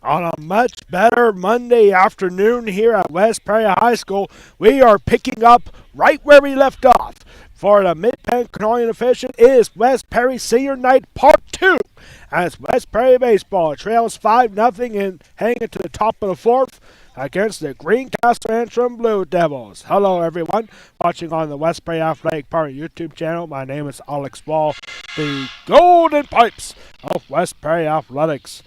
On a much better Monday afternoon here at West Prairie High School, we are picking up right where we left off. For the Mid-Penn Canonian Division is West Prairie Senior Night Part 2. As West Prairie Baseball trails 5-0 and hanging to the top of the fourth against the Greencastle-Antrim Blue Devils. Hello everyone watching on the West Prairie Athletic Park YouTube channel. My name is Alex Ball, the Golden Pipes of West Prairie Athletics.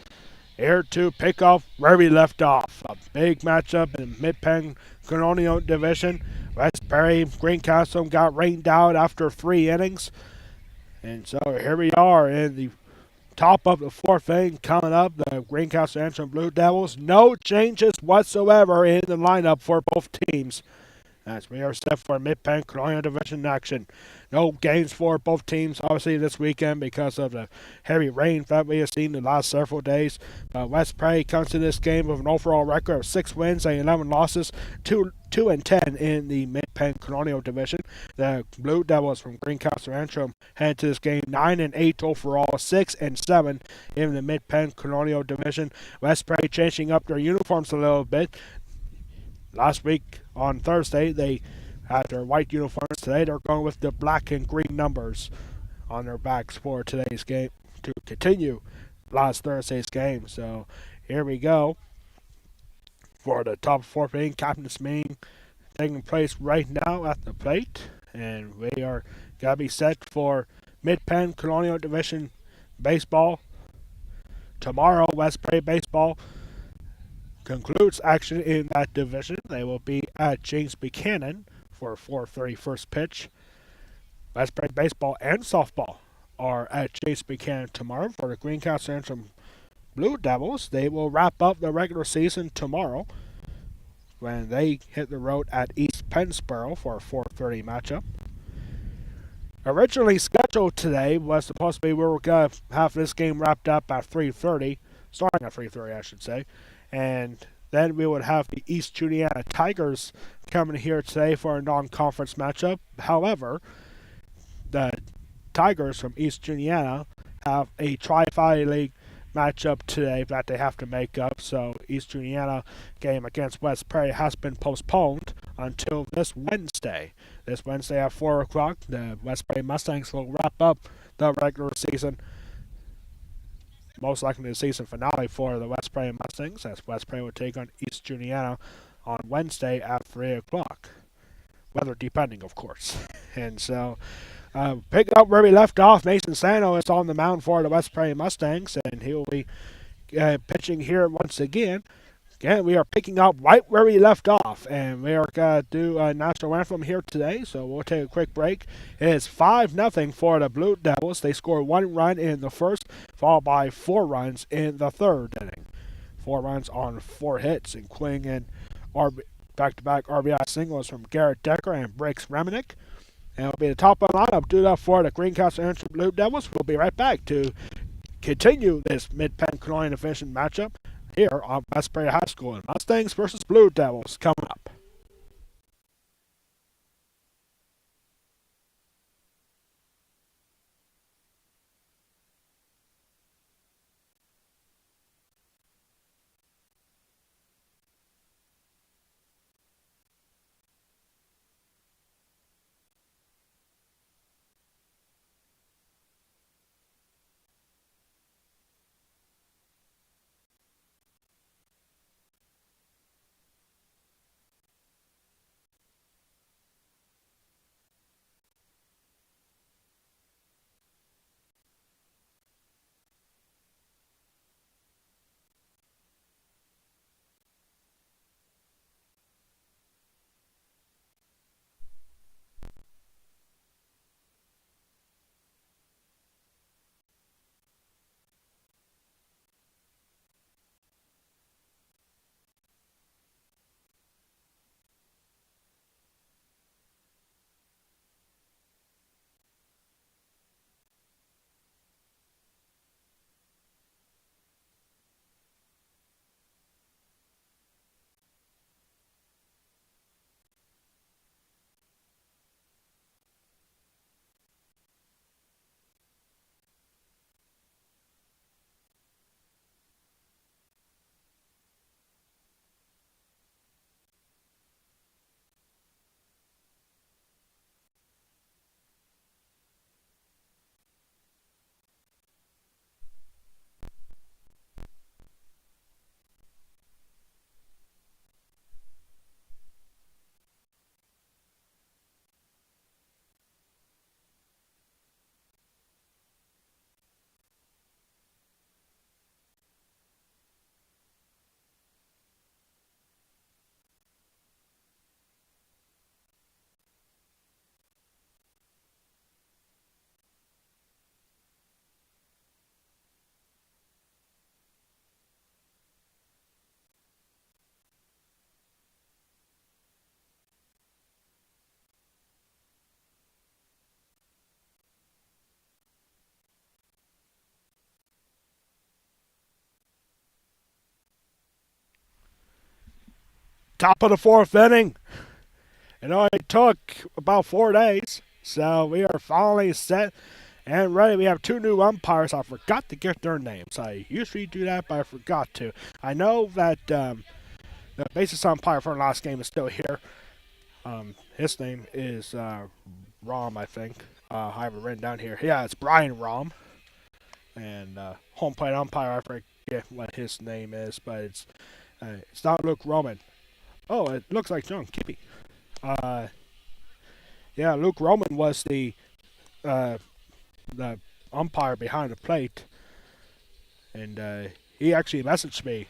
Here to pick up where we left off. A big matchup in Mid-Penn Colonial Division. West Prairie Greencastle got rained out after 3 innings. And so here we are in the top of the fourth inning coming up. The Greencastle-Antrim Blue Devils. No changes whatsoever in the lineup for both teams, as we are set for Mid-Penn Colonial Division action. No games for both teams, obviously, this weekend because of the heavy rain that we have seen the last several days. But West Prairie comes to this game with an overall record of 6 wins and 11 losses, 2-10 in the Mid-Penn Colonial Division. The Blue Devils from Greencastle-Antrim head to this game 9-8 overall, 6-7 in the Mid-Penn Colonial Division. West Prairie changing up their uniforms a little bit. Last week on Thursday, they had their white uniforms. Today, they're going with the black and green numbers on their backs for today's game to continue last Thursday's game. So here we go for the top fourth inning. Captain's meeting taking place right now at the plate, and we are gonna be set for Mid-Penn Colonial Division baseball tomorrow. West Prairie baseball concludes action in that division. They will be at James Buchanan for a 4:30 first pitch. West Prairie baseball and softball are at James Buchanan tomorrow for the Greencastle-Antrim Blue Devils. They will wrap up the regular season tomorrow when they hit the road at East Pennsboro for a 4:30 matchup. Originally scheduled today was supposed to be we were going to have this game wrapped up at 3:30, starting at 3:30 I should say, and then we would have the East Juniata Tigers coming here today for a non-conference matchup. However, the Tigers from East Juniata have a Tri-Valley League matchup today that they have to make up. So East Juniata game against West Prairie has been postponed until this Wednesday. This Wednesday at 4 o'clock, the West Prairie Mustangs will wrap up the regular season. Most likely the season finale for the West Prairie Mustangs, as West Prairie will take on East Juniata on Wednesday at 3 o'clock. Weather depending, of course. And so, picking up where we left off, Mason Sano is on the mound for the West Prairie Mustangs, and he will be pitching here once again. Again, we are picking up right where we left off, and we are going to do a national anthem here today, so we'll take a quick break. It is 5-0 for the Blue Devils. They score 1 run in the first, followed by 4 runs in the third inning. 4 runs on 4 hits, including in back-to-back RBI singles from Garrett Decker and Briggs Reminick. And it'll be the top of the lineup. Do that for the Greencastle-Antrim Blue Devils. We'll be right back to continue this Mid-Penn Colonial Division matchup here on West Prairie High School, and Mustangs versus Blue Devils coming up. Top of the fourth inning. It only took about 4 days, so we are finally set and ready. We have two new umpires. I forgot to get their names. I usually do that, but I forgot to. I know that the basis umpire for the last game is still here. His name is Rom, I think. I have it written down here. Yeah, it's Brian Rom. And home plate umpire, I forget what his name is, but it's not Luke Roman. Oh, it looks like John Kippy. Yeah, Luke Roman was the umpire behind the plate, and he actually messaged me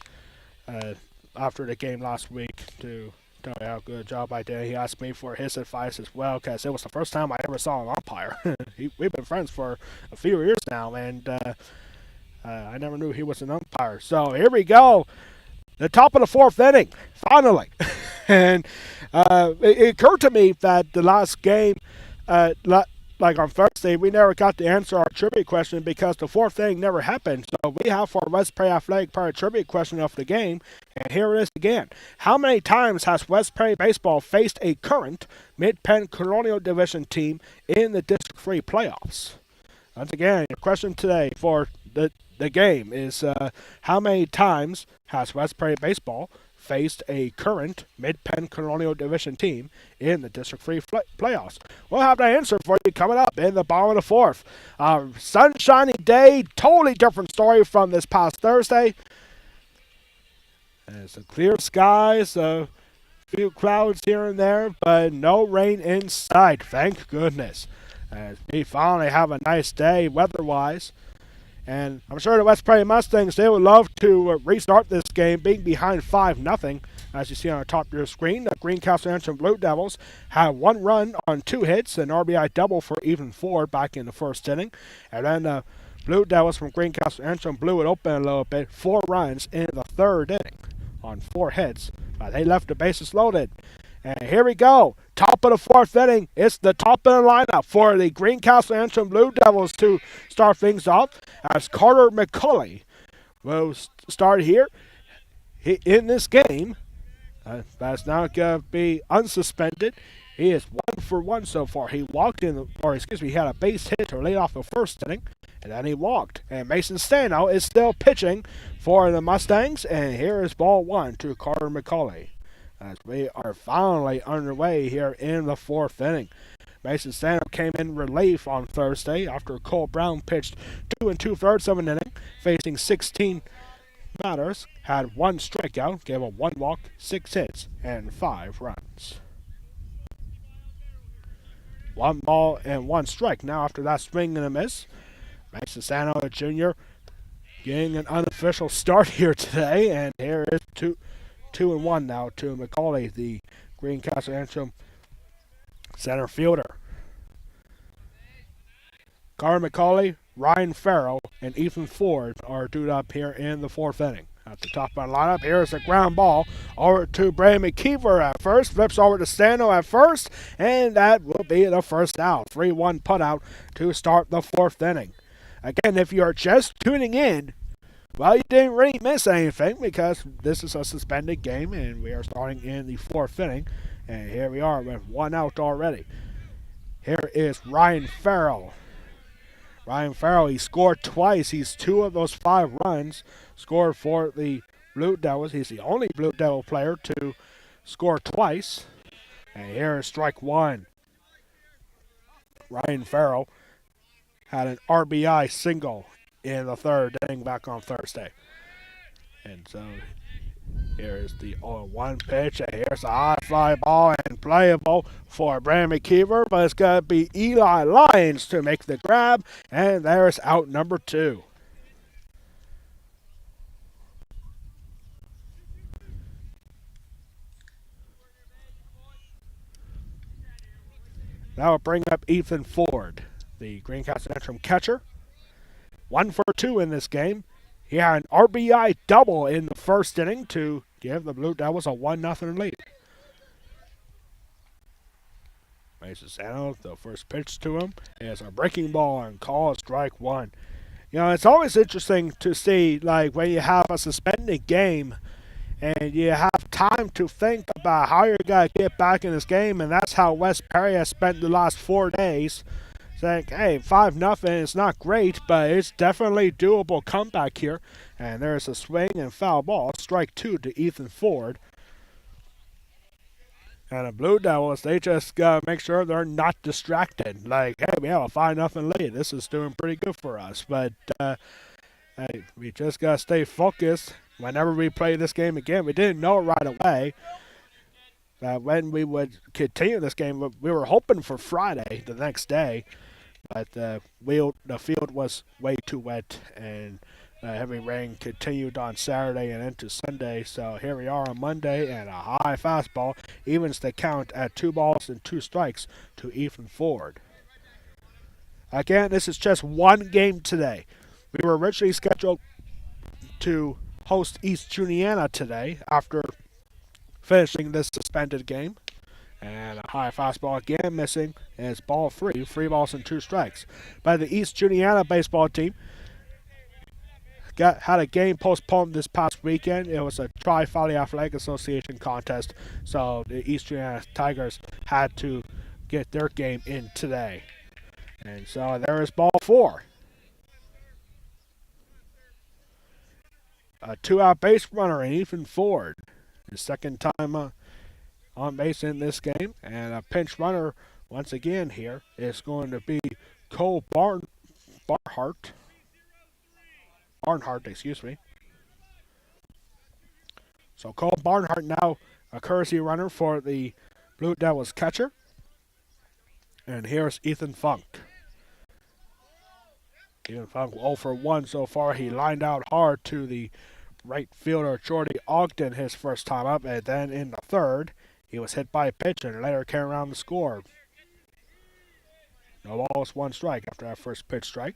after the game last week to tell me how good a job I did. He asked me for his advice as well, because it was the first time I ever saw an umpire. We've been friends for a few years now, and I never knew he was an umpire. So here we go. The top of the fourth inning, finally. And it occurred to me that the last game, like on Thursday, we never got to answer our trivia question because the fourth inning never happened. So we have our West Prairie Athletic Park trivia question of the game, and here it is again. How many times has West Prairie Baseball faced a current Mid-Penn Colonial Division team in the District 3 playoffs? Once again, your question today for the game is how many times has West Prairie Baseball faced a current Mid-Penn Colonial Division team in the District 3 playoffs? We'll have that answer for you coming up in the bottom of the fourth. Sunshiny day, totally different story from this past Thursday. It's a clear skies, a few clouds here and there, but no rain in sight, thank goodness. As we finally have a nice day weather-wise. And I'm sure the West Prairie Mustangs, they would love to restart this game being behind 5-0. As you see on the top of your screen, the Greencastle-Antrim Blue Devils had one run on 2 hits, an RBI double for even 4 back in the first inning. And then the Blue Devils from Greencastle-Antrim blew it open a little bit, 4 runs in the third inning on 4 hits. But they left the bases loaded. And here we go. Top of the fourth inning. It's the top of the lineup for the Greencastle-Antrim Blue Devils to start things off, as Carter McCulley will start here in this game. That's now going to be unsuspended. He is 1 for 1 so far. He walked he had a base hit to lead off the first inning, and then he walked. And Mason Stano is still pitching for the Mustangs, and here is ball 1 to Carter McCulley, as we are finally underway here in the fourth inning. Mason Stano came in relief on Thursday after Cole Brown pitched 2 2/3 of an inning, facing 16 batters, had 1 strikeout, gave up 1 walk, 6 hits, and 5 runs. 1 ball and 1 strike. Now after that swing and a miss, Mason Stano Jr. getting an unofficial start here today, and here is 2-1 now to McCauley, the Greencastle-Antrim center fielder. Carter McCauley, Ryan Farrell, and Ethan Ford are due up here in the fourth inning. At the top of the lineup, here's a ground ball over to Brandon McKeever at first, flips over to Stano at first, and that will be the first out. 3-1 putout to start the fourth inning. Again, if you're just tuning in, well, you didn't really miss anything because this is a suspended game and we are starting in the fourth inning. And here we are with 1 out already. Here is Ryan Farrell. Ryan Farrell, he scored twice. He's 2 of those 5 runs scored for the Blue Devils. He's the only Blue Devil player to score twice. And here is strike 1. Ryan Farrell had an RBI single in the third inning back on Thursday. And so here is the 0-1 pitch, and here's a high fly ball and playable for Brandon McKeever, but it's going to be Eli Lyons to make the grab, and there's out number 2. That will bring up Ethan Ford, the Greencastle-Antrim catcher. 1 for 2 in this game. He had an RBI double in the first inning to give the Blue Devils a 1-0 lead. Mason Stano, the first pitch to him, is a breaking ball and call strike 1. You know, it's always interesting to see, like, when you have a suspended game and you have time to think about how you're going to get back in this game, and that's how West Perry has spent the last 4 days. Saying, hey, 5-0 is not great, but it's definitely doable comeback here. And there's a swing and foul ball, strike two to Ethan Ford. And the Blue Devils, they just gotta make sure they're not distracted. Like, hey, we have a 5-0 lead. This is doing pretty good for us. But hey, we just gotta stay focused. Whenever we play this game again, we didn't know right away that when we would continue this game. We were hoping for Friday, the next day. But the field was way too wet, and heavy rain continued on Saturday and into Sunday. So here we are on Monday, and a high fastball evens the count at 2 balls and 2 strikes to Ethan Ford. Again, this is just one game today. We were originally scheduled to host East Juniana today after finishing this suspended game. And a high fastball again missing, and it's ball three. 3 balls and 2 strikes. But the East Juniana baseball team had a game postponed this past weekend. It was a Tri-Valley Athletic Association contest, so the East Juniana Tigers had to get their game in today. And so there is ball four. A 2-out base runner in Ethan Ford. His second time on base in this game, and a pinch runner once again here is going to be Cole Barnhart, excuse me. So Cole Barnhart now a courtesy runner for the Blue Devils catcher, and here's Ethan Funk. Ethan Funk 0 for 1 so far. He lined out hard to the right fielder Jordy Ogden his first time up, and then in the third he was hit by a pitch and later came around the score. No balls, 1 strike after that first pitch strike.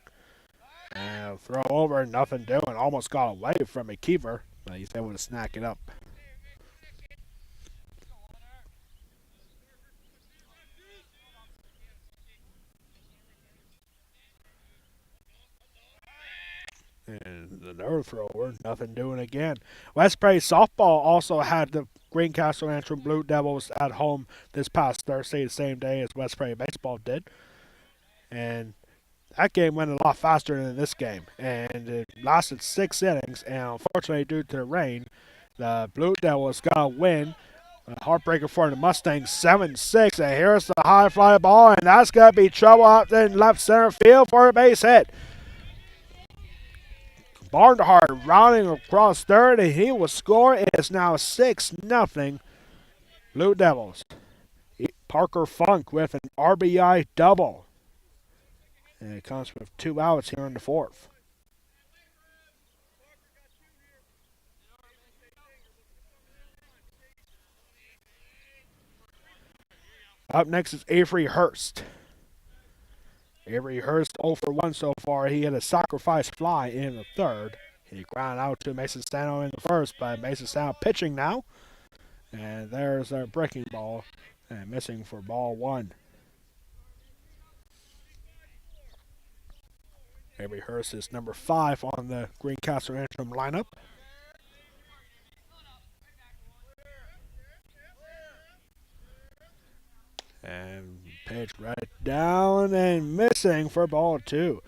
And throw over, nothing doing. Almost got away from McKeever, but he's able to snack it up. And another thrower, nothing doing again. West Prairie softball also had the Greencastle-Antrim Blue Devils at home this past Thursday, the same day as West Prairie baseball did. And that game went a lot faster than this game. And it lasted 6 innings. And unfortunately, due to the rain, the Blue Devils got a win. A heartbreaker for the Mustangs, 7-6. And here's the high fly ball. And that's going to be trouble out in left center field for a base hit. Barnhart rounding across third, and he will score. It is now 6-0 Blue Devils. Parker Funk with an RBI double. And it comes with 2 outs here in the fourth. Up next is Avery Hurst. Avery Hurst 0 for 1 so far. He had a sacrifice fly in the third. He grounded out to Mason Stano in the first, but Mason Stano pitching now. And there's a breaking ball and missing for ball 1. Avery Hurst is number 5 on the Greencastle-Antrim lineup. And pitch right down and missing for ball 2.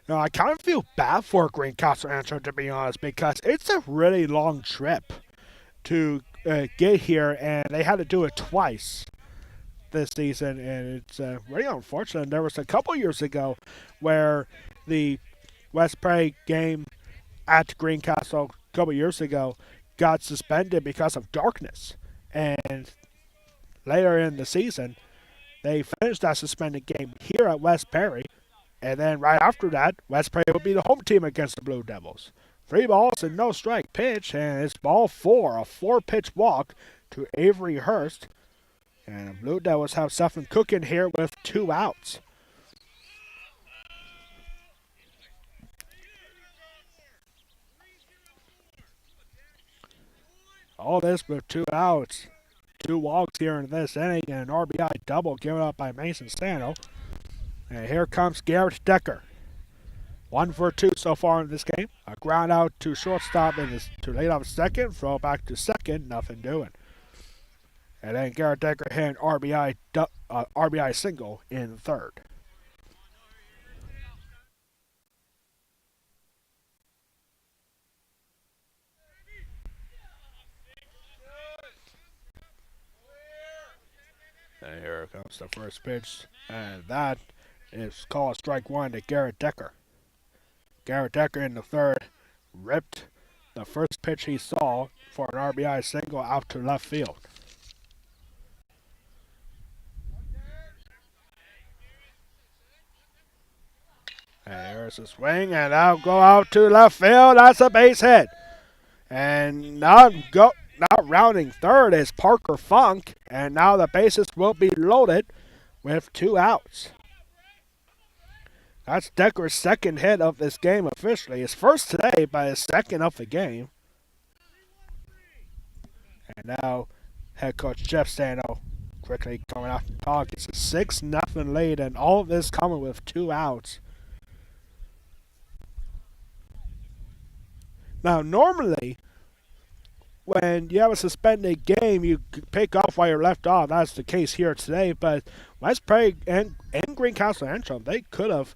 Now, I kind of feel bad for Greencastle-Antrim, to be honest, because it's a really long trip to get here, and they had to do it twice this season, and it's really unfortunate. There was a couple years ago where the West Prairie game at Greencastle a couple years ago got suspended because of darkness, and later in the season, they finished that suspended game here at West Perry, and then right after that, West Perry will be the home team against the Blue Devils. 3 balls and no strike pitch, and it's ball 4, a 4-pitch walk to Avery Hurst. And the Blue Devils have something cooking here with 2 outs. All this with 2 outs. 2 walks here in this inning and an RBI double given up by Mason Stano. And here comes Garrett Decker. One for two so far in this game. A ground out to shortstop in this to lead off second. Throw back to second. Nothing doing. And then Garrett Decker hit an RBI single in third. And here comes the first pitch. And that is called strike one to Garrett Decker. Garrett Decker in the third ripped the first pitch he saw for an RBI single out to left field. And here's a swing, and that'll go out to left field. That's a base hit. And now rounding third is Parker Funk, and now the bases will be loaded with two outs. That's Decker's second hit of this game officially. His first today, but his second of the game. And now head coach Jeff Sano quickly coming out to talk. It's a 6-0 lead, and all of this coming with two outs. Now, normally, when you have a suspended game, you pick off while you're left off. That's the case here today. But West Prairie and Greencastle-Antrim, they could have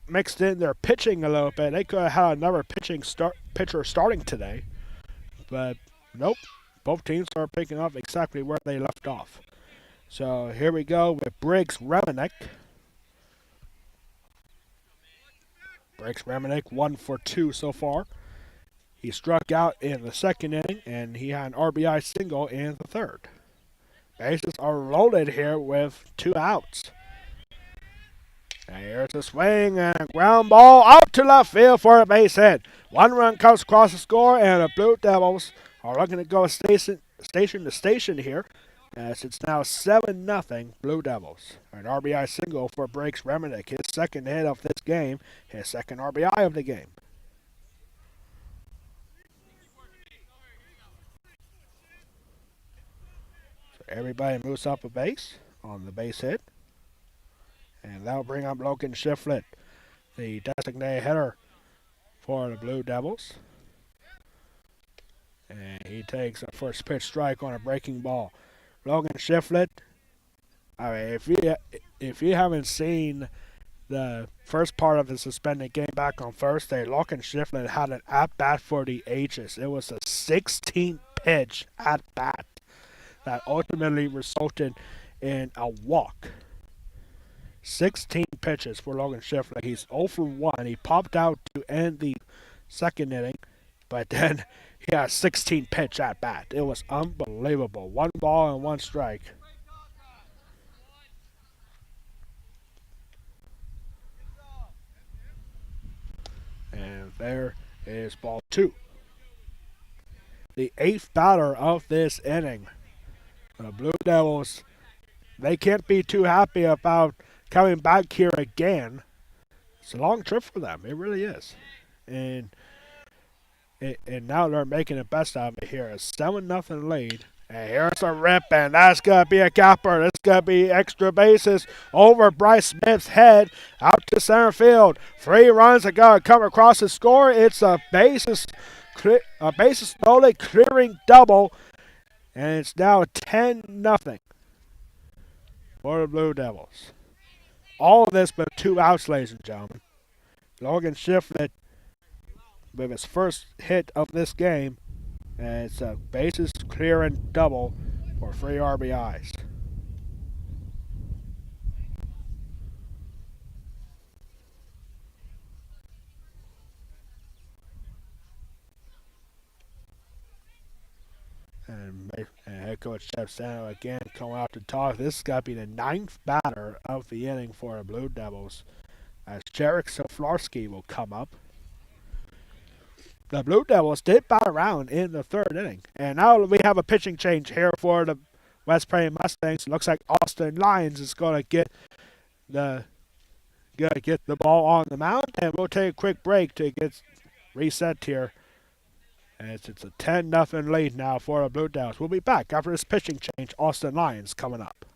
mixed in their pitching a little bit. They could have had another pitcher starting today. But nope, both teams are picking up exactly where they left off. So here we go with Briggs Reminick. Briggs Reminick 1 for 2 so far. He struck out in the second inning, and he had an RBI single in the third. Bases are loaded here with two outs. And here's a swing and a ground ball out to left field for a base hit. One run comes across the score, and the Blue Devils are looking to go station to station here, as it's now 7-0 Blue Devils. An RBI single for Briggs Reminick, his second hit of this game, his second RBI of the game. Everybody moves up a base on the base hit. And that'll bring up Logan Shiflett, the designated hitter for the Blue Devils. And he takes a first pitch strike on a breaking ball. Logan Shiflett, I mean, if you haven't seen the first part of the suspended game back on Thursday, Logan Shiflett had an at-bat for the ages. It was a 16 pitch at-bat that ultimately resulted in a walk. 16 pitches for Logan Shiflett. He's 0 for 1. He popped out to end the second inning, but then he had a 16 pitch at bat. It was unbelievable. 1 ball and 1 strike. And there is ball 2. The 8th batter of this inning. The Blue Devils, they can't be too happy about coming back here again. It's a long trip for them. It really is. And now they're making the best out of it here. A 7-0 lead. And here's a rip, and that's going to be a gapper. That's going to be extra bases over Bryce Smith's head out to center field. 3 runs are going to come across the score. It's a bases slowly clearing double. And it's now 10-0 for the Blue Devils. All of this but 2 outs, ladies and gentlemen. Logan Shiflett with his first hit of this game. And it's a bases clearing double for 3 RBIs. And head coach Jeff Sano again coming out to talk. This has got to be the 9th batter of the inning for the Blue Devils, as Jarek Soflarski will come up. The Blue Devils did bat around in the 3rd inning. And now we have a pitching change here for the West Prairie Mustangs. It looks like Austin Lyons is going to get the ball on the mound. And we'll take a quick break to get reset here. As it's a 10-0 lead now for the Blue Devils. We'll be back after this pitching change. Austin Lyons coming up.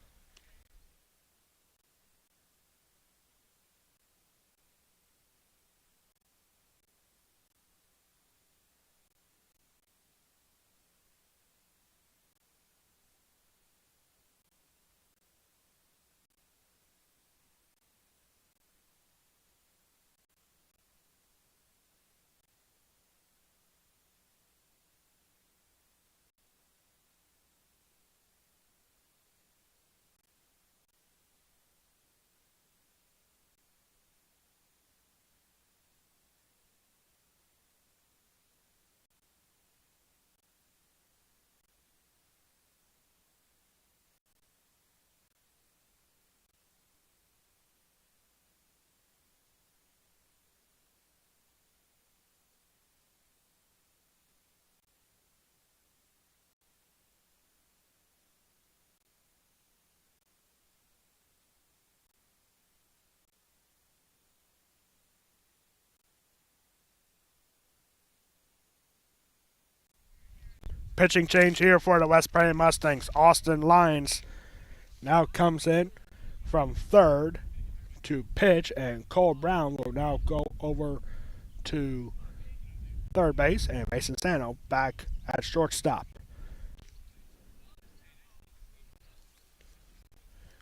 pitching change here for the West Prairie Mustangs. Austin Lyons now comes in from third to pitch, and Cole Brown will now go over to third base, and Mason Sano back at shortstop.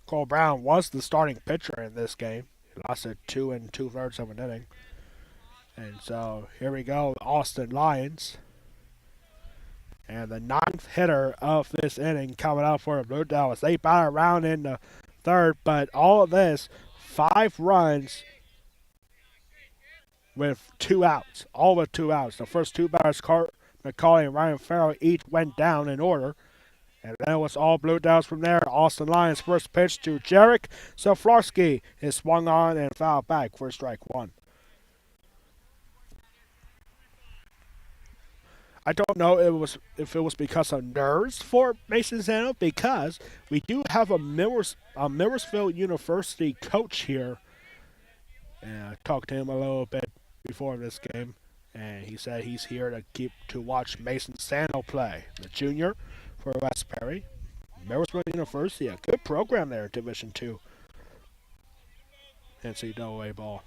Cole Brown was the starting pitcher in this game. He lost it 2 2/3 of an inning. And so here we go, Austin Lyons. And the ninth hitter of this inning coming out for the Blue Devils. They bat around in the third, but all of this, 5 runs with 2 outs. All with 2 outs. The first 2 batters, McCauley and Ryan Farrell, each went down in order. And then it was all Blue Devils from there. Austin Lyons' first pitch to Jarek Soflarski is swung on and fouled back for strike 1. I don't know if it was because of nerves for Mason Zano, because we do have a Millersville University coach here. And I talked to him a little bit before this game, and he said he's here to watch Mason Zano play, the junior for West Perry. Millersville University, a good program there in Division II NCAA ball.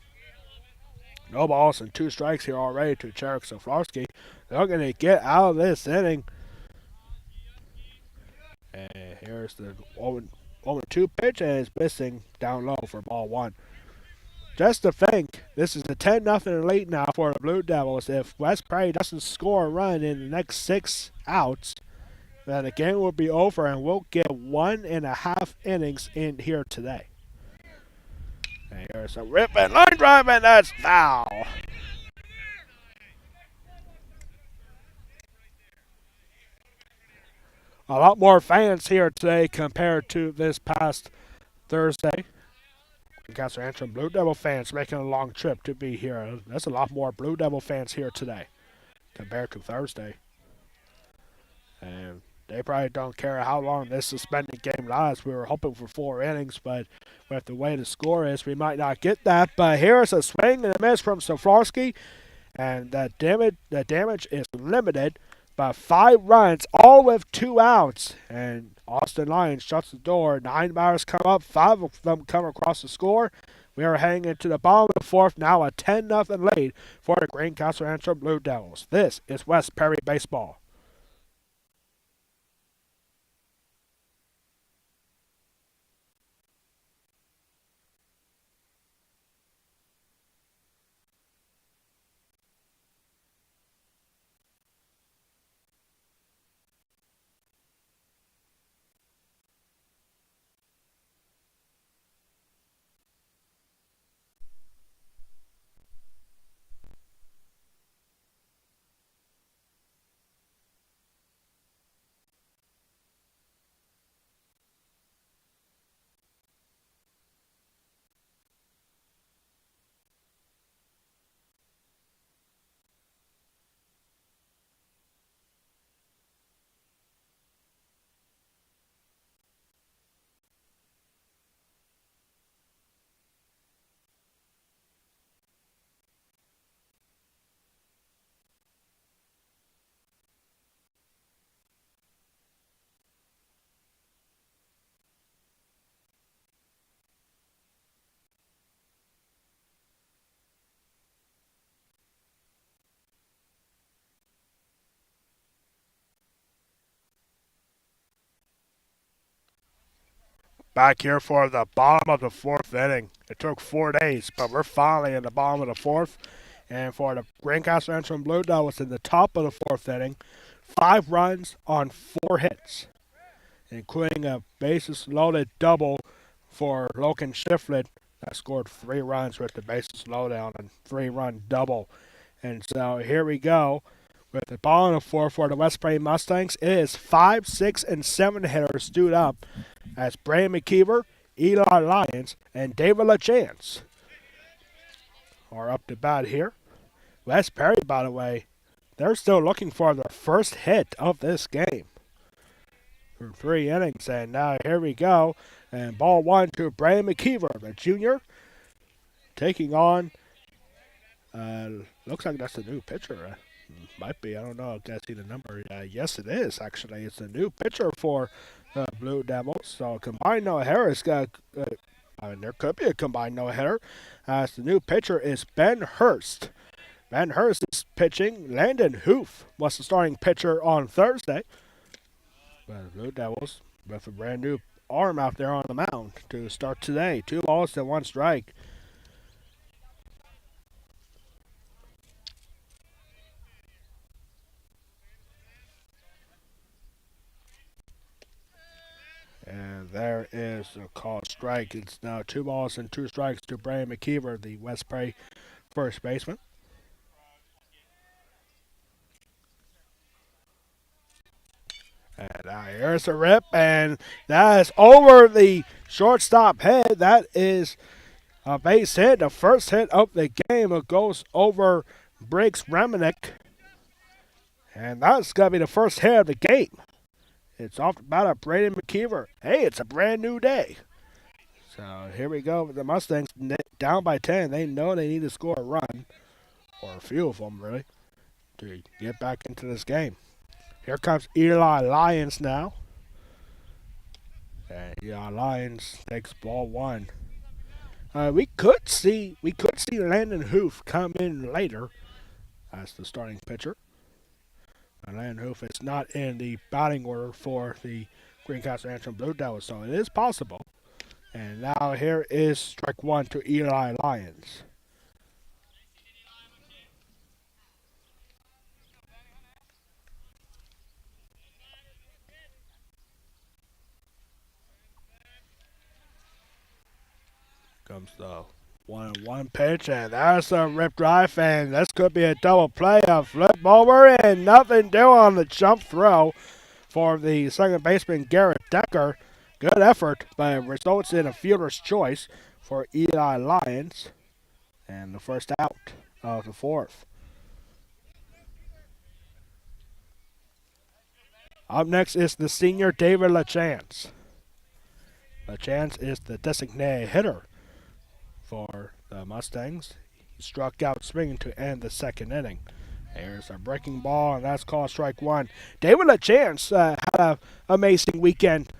No balls and 2 strikes here already to Jarek Soflarski. They're going to get out of this inning. And here's the 0-2 pitch, and it's missing down low for ball 1. Just to think, this is a 10-0 lead now for the Blue Devils. If West Prairie doesn't score a run in the next 6 outs, then the game will be over, and we'll get 1.5 innings in here today. And here's a rip and line drive, and that's foul. A lot more fans here today compared to this past Thursday. Greencastle-Antrim Blue Devil fans making a long trip to be here. There's a lot more Blue Devil fans here today compared to Thursday. And they probably don't care how long this suspended game lasts. We were hoping for 4 innings, but with the way the score is, we might not get that. But here's a swing and a miss from Soflarski, and the damage is limited by 5 runs, all with 2 outs. And Austin Lyons shuts the door. 9 batters come up, 5 of them come across the score. We are heading into the bottom of the 4th, now a 10-0 lead for the Greencastle-Antrim Blue Devils. This is West Perry Baseball. Back here for the bottom of the 4th inning. It took 4 days, but we're finally in the bottom of the 4th. And for the Greencastle-Antrim Blue Devils in the top of the 4th inning, 5 runs on 4 hits, including a bases-loaded double for Logan Shiflett that scored 3 runs with the bases loaded on a 3-run double. And so here we go. With the bottom of the 4th for the West Prairie Mustangs, it is 5, 6, and 7 hitters stood up as Brian McKeever, Eli Lyons, and David LaChance are up to bat here. West Perry, by the way, they're still looking for their first hit of this game for 3 innings. And now here we go. And ball 1 to Brian McKeever, the junior, taking on, looks like that's a new pitcher. Might be. I don't know. I can't see the number. Yes, it is, actually. It's a new pitcher for the Blue Devils. So combined no hitters. There could be a combined no hitter. As the new pitcher is Ben Hurst. Ben Hurst is pitching. Landon Hoof was the starting pitcher on Thursday. But the Blue Devils with a brand new arm out there on the mound to start today. 2 balls and 1 strike. And there is a called strike. It's now 2 balls and 2 strikes to Brian McKeever, the West Prairie first baseman. And now here's a rip, and that is over the shortstop head. That is a base hit, the first hit of the game. It goes over Briggs Reminick, and that's going to be the first hit of the game. It's off the bat of Braden McKeever. Hey, it's a brand new day. So here we go. The Mustangs down by 10. They know they need to score a run, or a few of them, really, to get back into this game. Here comes Eli Lyons now. And Eli Lyons takes ball 1. We could see Landon Hoof come in later as the starting pitcher. And Landon Hoof is not in the batting order for the Greencastle-Antrim Blue Devils, so it is possible. And now here is strike 1 to Eli Lyons. Comes the 1-1 pitch, and that's a rip drive, and this could be a double play. A flip over, and nothing doing on the jump throw for the second baseman, Garrett Decker. Good effort, but it results in a fielder's choice for Eli Lyons, and the first out of the 4th. Up next is the senior David LaChance. LaChance is the designated hitter for the Mustangs. He struck out swinging to end the second inning. There's a breaking ball, and that's called strike 1. David LaChance had an amazing weekend.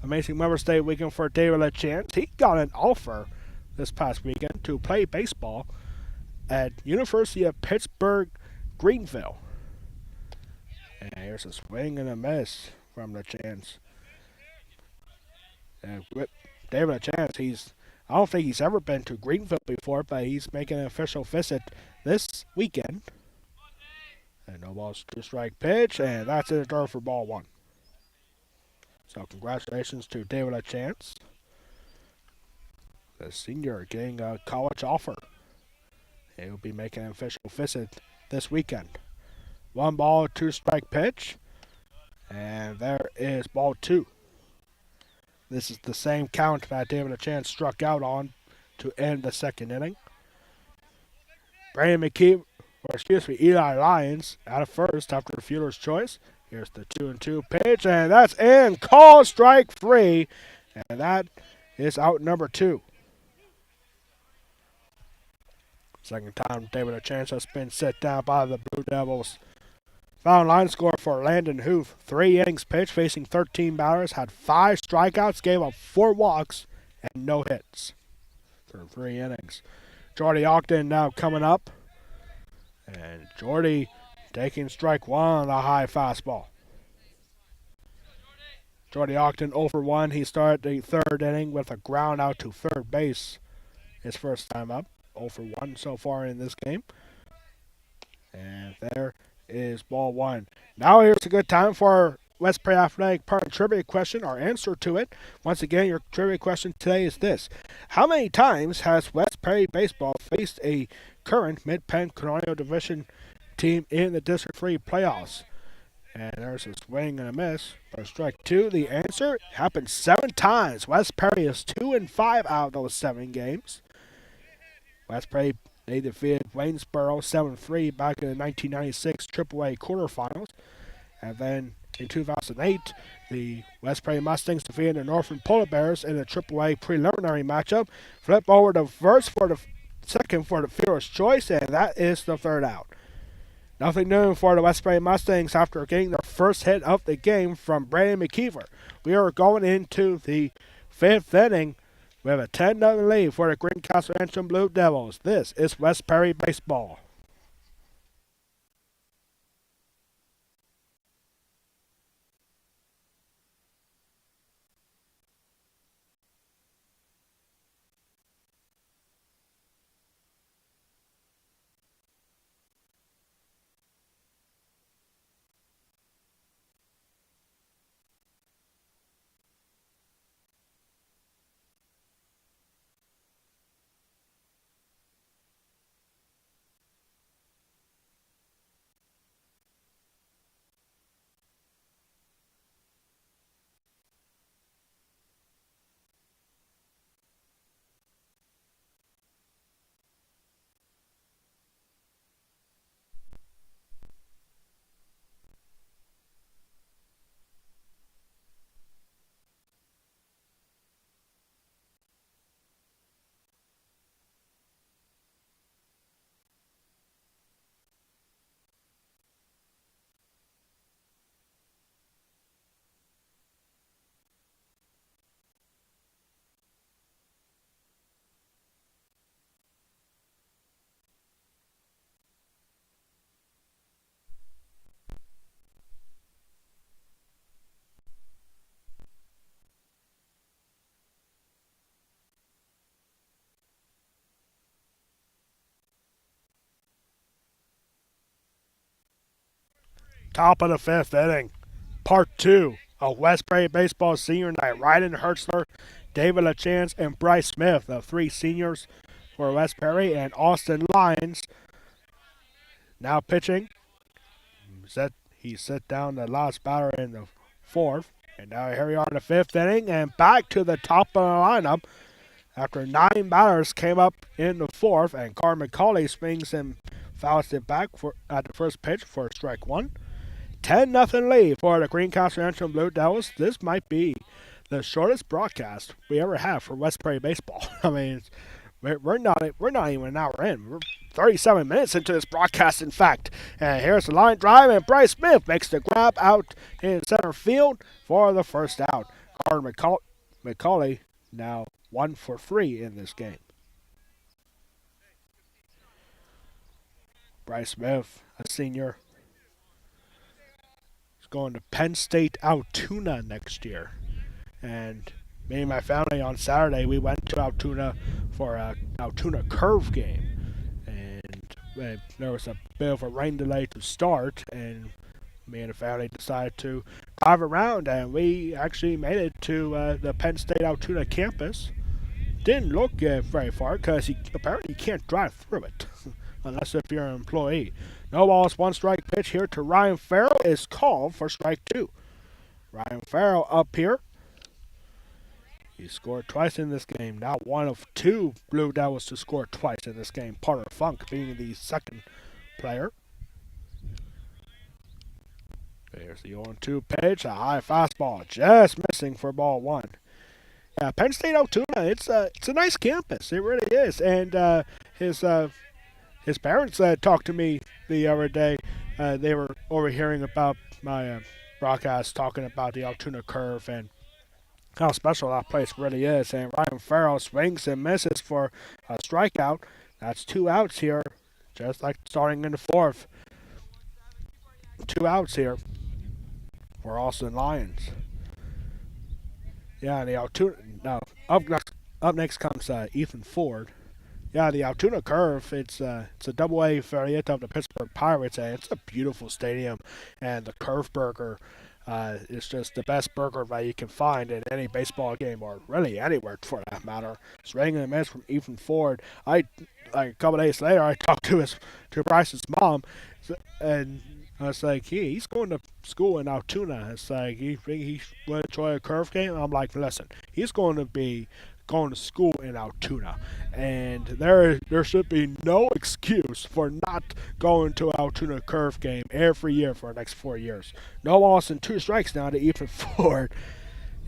Amazing Memorial Day weekend for David LaChance. He got an offer this past weekend to play baseball at University of Pittsburgh, Greenville. And here's a swing and a miss from LaChance. And with David LaChance, I don't think he's ever been to Greenville before, but he's making an official visit this weekend. And no balls, 2 strike pitch, and that's in the dirt for ball 1. So congratulations to David LaChance, the senior, getting a college offer. He'll be making an official visit this weekend. 1 ball, 2 strike pitch, and there is ball 2. This is the same count that David LaChance struck out on to end the second inning. Eli Lyons out of first after the fielder's choice. Here's the 2-2 pitch, and that's in. Call strike 3, and that is out number 2. Second time David LaChance has been set down by the Blue Devils. Final line score for Landon Hoof. 3 innings pitched, facing 13 batters, had 5 strikeouts, gave up 4 walks, and no hits for 3 innings. Jordy Ogden now coming up. And Jordy taking strike 1 on a high fastball. Jordy Ogden 0 for 1. He started the 3rd inning with a ground out to third base. His first time up. 0 for 1 so far in this game. And there is ball 1. Now here's a good time for our West Prairie Athletic Park trivia question. Our answer to it, once again, your trivia question today is this. How many times has West Prairie Baseball faced a current Mid-Penn Colonial Division team in the District 3 playoffs? And there's a swing and a miss for strike 2. The answer happened 7 times. West Prairie is 2-5 out of those 7 games. West Prairie, they defeated Waynesboro 7-3 back in the 1996 AAA quarterfinals. And then in 2008, the West Prairie Mustangs defeated the Northern Polar Bears in a AAA preliminary matchup. Flip over the first for the second for the fielder's choice, and that is the 3rd out. Nothing new for the West Prairie Mustangs after getting their first hit of the game from Brandon McKeever. We are going into the fifth inning with a 10-0 lead for the Greencastle-Antrim Blue Devils. This is West Prairie Baseball. Top of the fifth inning. Part 2 of West Prairie Baseball Senior Night. Ryden Hertzler, David LaChance, and Bryce Smith, the three seniors for West Prairie, and Austin Lyons now pitching. He set down the last batter in the fourth. And now here we are in the fifth inning and back to the top of the lineup after 9 batters came up in the fourth, and Carl McCauley swings and fouls it back at the first pitch for strike one. 10-0 lead for the Greencastle-Antrim Blue Devils. This might be the shortest broadcast we ever have for West Prairie baseball. I mean, we're not even an hour in. We're 37 minutes into this broadcast, in fact. And here's the line drive, and Bryce Smith makes the grab out in center field for the first out. Carter McCauley now 1 for 3 in this game. Bryce Smith, a senior, going to Penn State Altoona next year. And me and my family on Saturday, we went to Altoona for a Altoona curve game. And there was a bit of a rain delay to start, and me and the family decided to drive around, and we actually made it to the Penn State Altoona campus. Didn't look very far because apparently you can't drive through it unless if you're an employee. No balls, 1 strike pitch here to Ryan Farrell is called for strike 2. Ryan Farrell up here. He scored twice in this game. Now one of 2 Blue Devils to score twice in this game. Porter Funk being the second player. There's the 0-2 pitch. A high fastball just missing for ball 1. Yeah, Penn State Altoona, it's a nice campus. It really is. And his parents talked to me the other day. They were overhearing about my broadcast talking about the Altoona curve and how special that place really is. And Ryan Farrell swings and misses for a strikeout. That's 2 outs here, just like starting in the fourth. 2 outs here for Austin Lyons. Yeah, the Altoona. No, up next comes Ethan Ford. Yeah, the Altoona curve, it's a double-A affiliate of the Pittsburgh Pirates, and it's a beautiful stadium. And the Curve Burger is just the best burger that you can find in any baseball game, or really anywhere for that matter. Swing and a miss from Ethan Ford. A couple days later, I talked to Bryce's mom, and I was like, he's going to school in Altoona. It's like, he will enjoy a curve game? I'm like, listen, he's going to be going to school in Altoona, and there should be no excuse for not going to Altoona curve game every year for the next 4 years. No loss and 2 strikes now to Ethan Ford.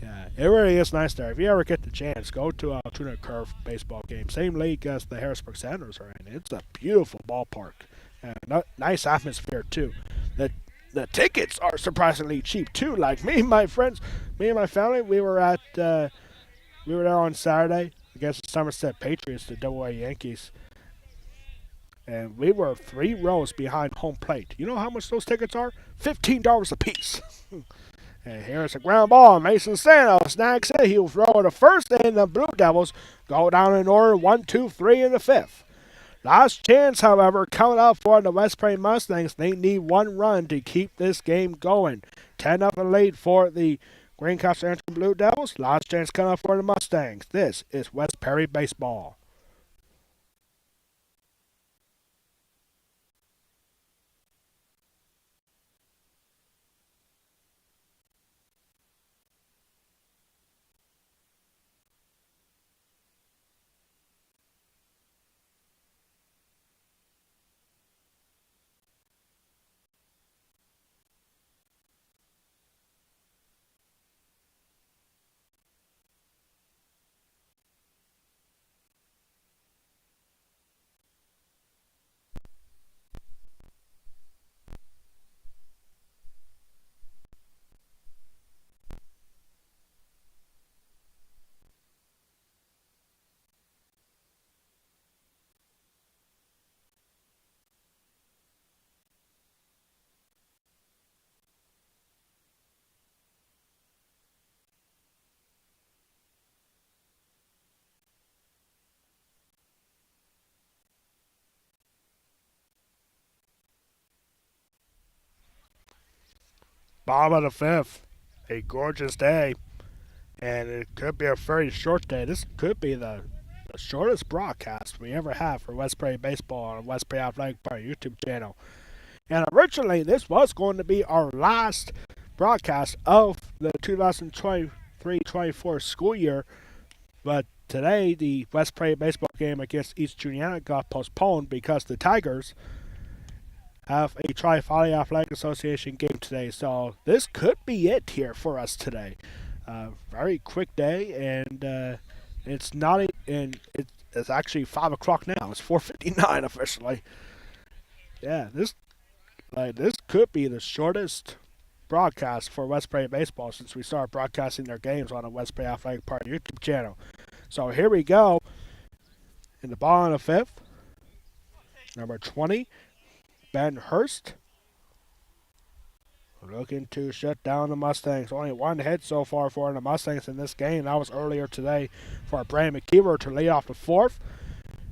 Yeah, it really is nice there. If you ever get the chance, go to Altoona curve baseball game. Same league as the Harrisburg Sounders are in. It's a beautiful ballpark, Nice atmosphere too. The the tickets are surprisingly cheap too. Like me and my friends, me and my family, we were there on Saturday against the Somerset Patriots, the Double A Yankees, and we were 3 rows behind home plate. You know how much those tickets are? $15 a piece. And here's a ground ball. Mason Santos snags it. He'll throw it to first, and the Blue Devils go down in order 1, 2, 3 in the fifth. Last chance, however, coming up for the West Prairie Mustangs. They need 1 run to keep this game going. 10-0 lead for the Greencastle-Antrim Blue Devils. Last chance coming up for the Mustangs. This is West Prairie baseball. Bottom of the fifth. A gorgeous day. And it could be a very short day. This could be the shortest broadcast we ever have for West Prairie Baseball on West Prairie Athletic Park YouTube channel. And originally, this was going to be our last broadcast of the 2023-24 school year, but today the West Prairie baseball game against East Juniata got postponed because the Tigers have a Tri-Valley Athletic Association game today. So this could be it here for us today. Very quick day, and it's not. And it's actually 5 o'clock now. It's 4:59 officially. Yeah, this could be the shortest broadcast for West Prairie baseball since we started broadcasting their games on the West Prairie Athletic Park YouTube channel. So here we go. In the bottom of the fifth, number 20, Ben Hurst, looking to shut down the Mustangs. Only 1 hit so far for the Mustangs in this game. That was earlier today for Brandon McKeever to lead off the fourth.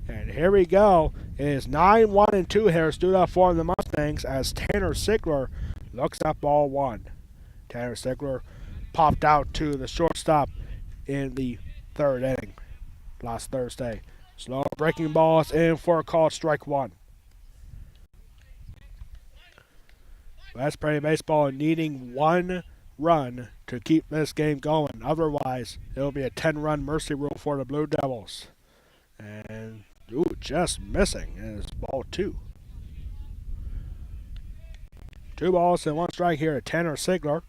And here we go. It is 9-1 and 2 here stood up for the Mustangs as Tanner Sigler looks at ball one. Tanner Sigler popped out to the shortstop in the third inning last Thursday. Slow breaking balls in for a call, strike one. West Prairie baseball needing 1 run to keep this game going. Otherwise, it'll be a 10-run mercy rule for the Blue Devils. And, just missing is ball 2. 2 balls and 1 strike here to Tanner Sigler.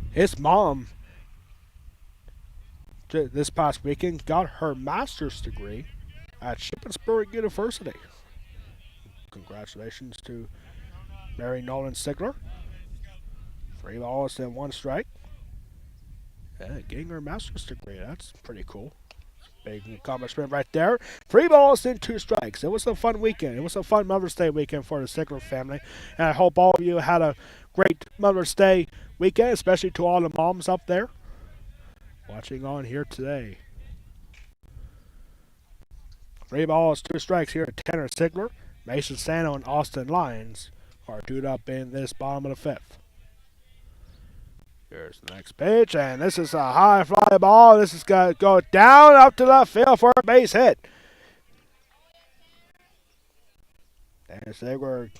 His mom, this past weekend, got her master's degree at Shippensburg University. Congratulations to Mary Nolan Sigler. 3 balls and 1 strike. Yeah, getting her master's degree, that's pretty cool. Big accomplishment right there. 3 balls and 2 strikes. It was a fun weekend. It was a fun Mother's Day weekend for the Sigler family. And I hope all of you had a great Mother's Day weekend, especially to all the moms up there watching on here today. 3 balls, 2 strikes here to Tanner Sigler. Mason Sano and Austin Lyons are due up in this bottom of the fifth. Here's the next pitch, and this is a high fly ball. This is going to go down up to left field for a base hit. And Sigler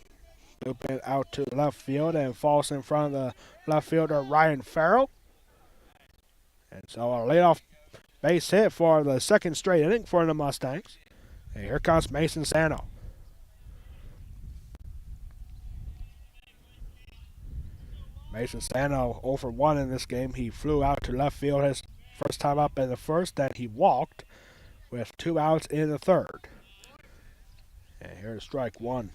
looping out to left field and falls in front of the left fielder Ryan Farrell. And so a leadoff base hit for the second straight inning for the Mustangs. And here comes Mason Sano. Mason Sano 0 for 1 in this game. He flew out to left field his first time up in the first, then he walked with 2 outs in the third. And here's strike one.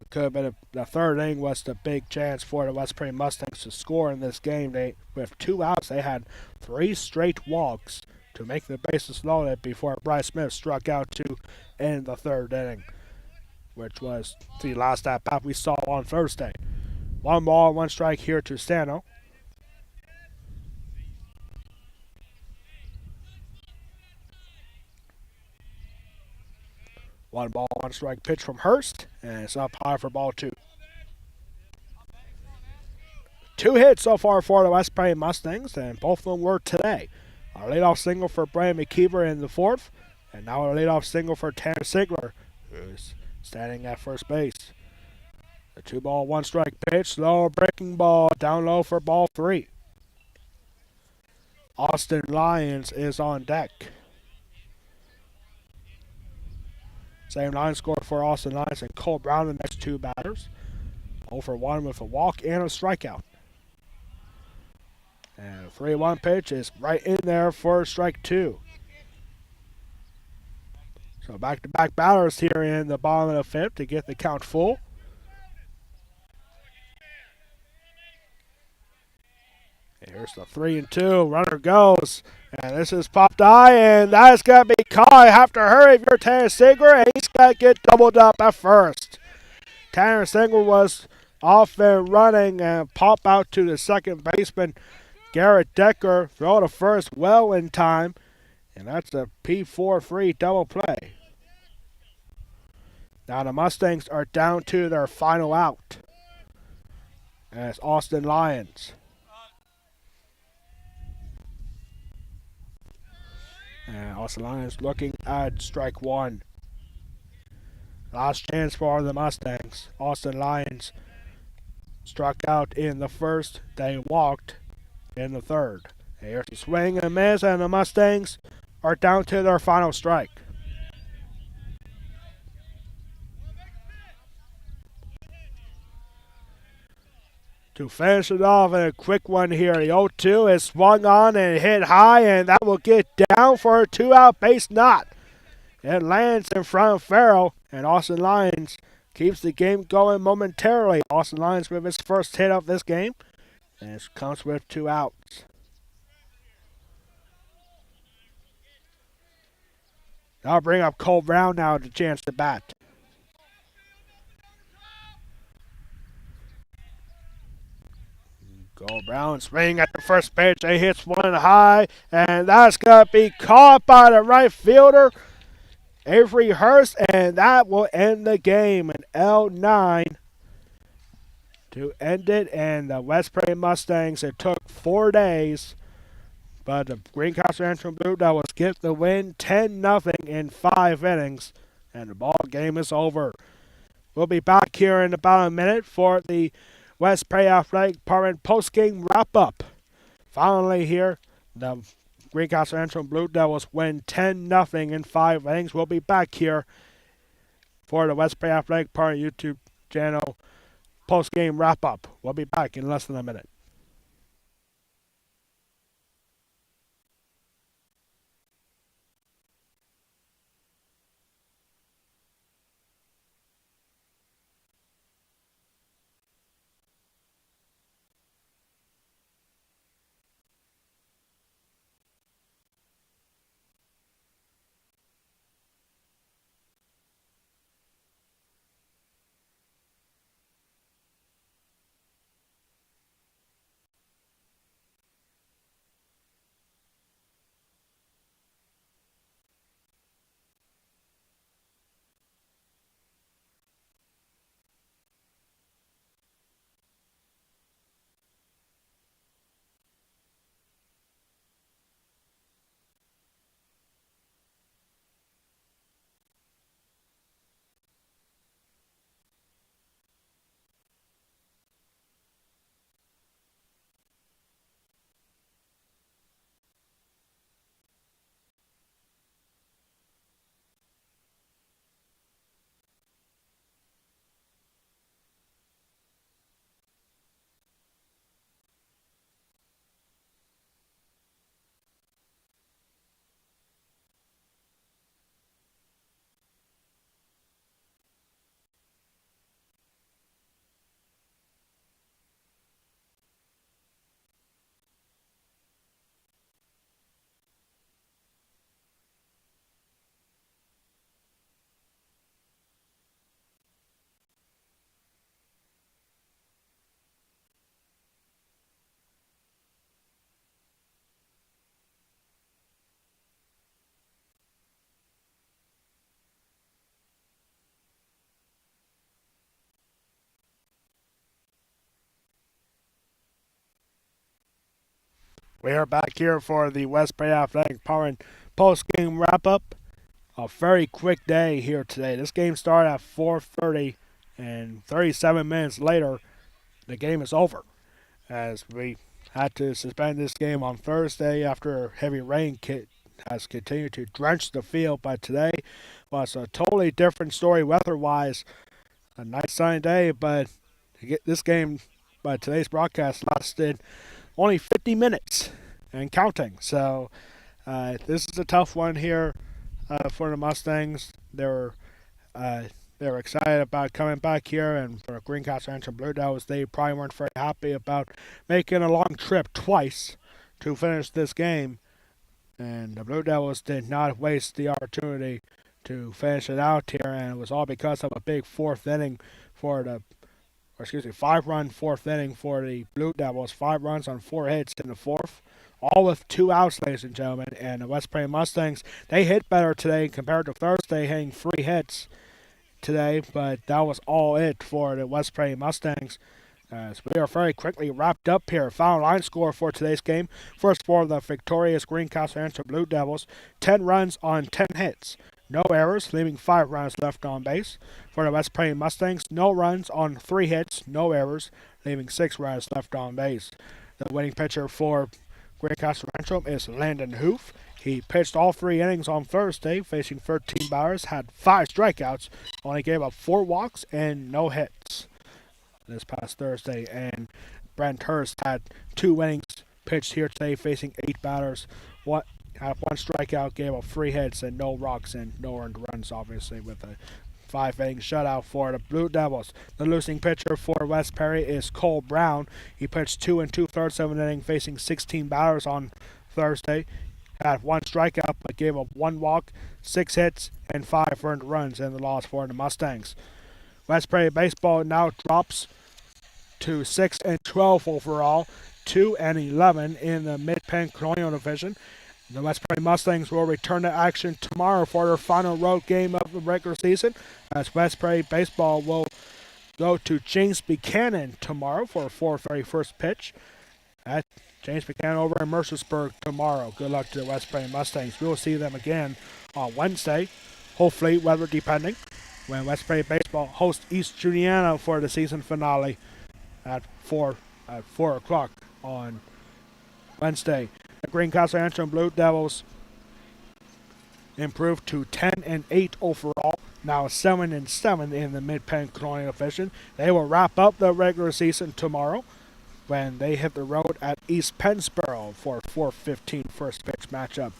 It could have been the third inning was the big chance for the West Prairie Mustangs to score in this game. They, with 2 outs, they had 3 straight walks to make the bases loaded before Bryce Smith struck out to end the third inning, which was the last at bat we saw on Thursday. 1 ball, 1 strike here to Stano. 1 ball, 1 strike pitch from Hurst, and it's up high for ball 2. 2 hits so far for the West Prairie Mustangs, and both of them were today. A leadoff single for Brian McKeever in the 4th, and now a leadoff single for Tanner Sigler, who's standing at first base. The 2-ball, 1-strike pitch, slow breaking ball, down low for ball 3. Austin Lyons is on deck. Same line score for Austin Lyons and Cole Brown, the next 2 batters. 0 for 1 with a walk and a strikeout. And a 3-1 pitch is right in there for strike 2. So back-to-back batters here in the bottom of the 5th to get the count full. Here's the 3-2. Runner goes. And this is popped high, and that's going to be caught. You have to hurry if you're Tanner Sigler, and he's going to get doubled up at first. Tanner Sigler was off and running and pop out to the second baseman, Garrett Decker. Throw to first well in time, and that's a P4-3 double play. Now the Mustangs are down to their final out. And it's Austin Lyons. And Austin Lyons looking at strike 1. Last chance for the Mustangs. Austin Lyons struck out in the 1st. They walked in the 3rd. Here's a swing and a miss, and the Mustangs are down to their final strike. To finish it off in a quick one here, the 0-2 is swung on and hit high, and that will get down for a 2-out base knot. It lands in front of Farrell, and Austin Lyons keeps the game going momentarily. Austin Lyons with his first hit of this game, and it comes with 2 outs. I'll bring up Cole Brown now to chance to bat. Cole Brown swing at the first pitch. He hits one high, and that's going to be caught by the right fielder, Avery Hurst, and that will end the game. An L9 to end it, and the West Prairie Mustangs, it took 4 days, but the Greencastle-Antrim Blue Devils get the win 10-0 in 5 innings, and the ball game is over. We'll be back here in about a minute for the West Prairie Athletic Department post-game wrap-up. Finally here, the Greencastle-Antrim Blue Devils win 10-0 in 5 innings. We'll be back here for the West Prairie Athletic Department YouTube channel post-game wrap-up. We'll be back in less than a minute. We are back here for the West Bay Athletic Department post-game wrap-up. A very quick day here today. This game started at 4:30, and 37 minutes later, the game is over. As we had to suspend this game on Thursday after heavy rain has continued to drench the field, but today was a totally different story weather-wise. A nice sunny day, but this game, but today's broadcast lasted only 50 minutes and counting. So this is a tough one here for the Mustangs. They were excited about coming back here, and for the Greencastle-Antrim Blue Devils, they probably weren't very happy about making a long trip twice to finish this game. And the Blue Devils did not waste the opportunity to finish it out here, and it was all because of a big fourth inning for the 5-run fourth inning for the Blue Devils. 5 runs on 4 hits in the fourth, all with 2 outs, ladies and gentlemen. And the West Prairie Mustangs, they hit better today compared to Thursday, hitting 3 hits today, but that was all it for the West Prairie Mustangs. So we are very quickly wrapped up here. Final line score for today's game. First for the victorious Greencastle-Antrim Blue Devils, 10 runs on 10 hits. No errors, leaving 5 runners left on base. For the West Prairie Mustangs, no runs on 3 hits, no errors, leaving 6 runners left on base. The winning pitcher for Greencastle-Antrim is Landon Hoof. He pitched all 3 innings on Thursday, facing 13 batters, had 5 strikeouts, only gave up 4 walks and no hits this past Thursday. And Brent Hurst had 2 innings pitched here today, facing 8 batters. Had 1 strikeout, gave up 3 hits and no walks and no earned runs, obviously, with a 5-inning shutout for the Blue Devils. The losing pitcher for West Perry is Cole Brown. He pitched 2 2/3 of an inning, facing 16 batters on Thursday. Had 1 strikeout, but gave up 1 walk, 6 hits, and 5 earned runs in the loss for the Mustangs. West Prairie baseball now drops to 6-12 overall, 2-11 in the Mid-Penn Colonial Division. The West Prairie Mustangs will return to action tomorrow for their final road game of the regular season, as West Prairie baseball will go to James Buchanan tomorrow for a 4:30 first pitch at James Buchanan over in Mercersburg tomorrow. Good luck to the West Prairie Mustangs. We will see them again on Wednesday, hopefully weather depending, when West Prairie baseball hosts East Juniata for the season finale at 4 o'clock on Wednesday. The Greencastle-Antrim Blue Devils improved to 10-8 overall, now 7-7 in the Mid-Penn Colonial Division. They will wrap up the regular season tomorrow when they hit the road at East Pennsboro for a 4:15 first pitch matchup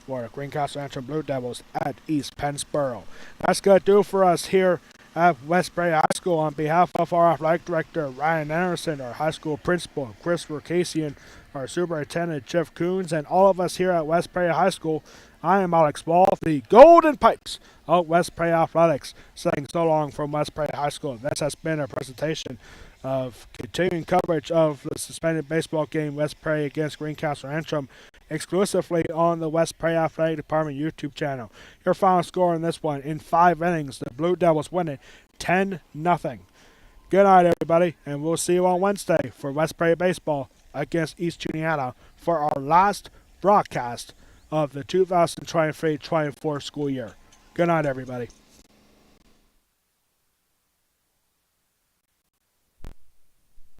for the Greencastle-Antrim Blue Devils at East Pennsboro. That's going to do for us here at West Prairie High School. On behalf of our athletic director, Ryan Anderson, our high school principal, Christopher Casey, our superintendent, Jeff Coons, and all of us here at West Prairie High School, I am Alex Ball, the Golden Pipes of West Prairie Athletics, saying so long from West Prairie High School. This has been a presentation of continuing coverage of the suspended baseball game West Prairie against Greencastle-Antrim exclusively on the West Prairie Athletic Department YouTube channel. Your final score in this one, in 5 innings, the Blue Devils win it 10-0. Good night, everybody, and we'll see you on Wednesday for West Prairie baseball against East Juniata for our last broadcast of the 2023-24 school year. Good night, everybody.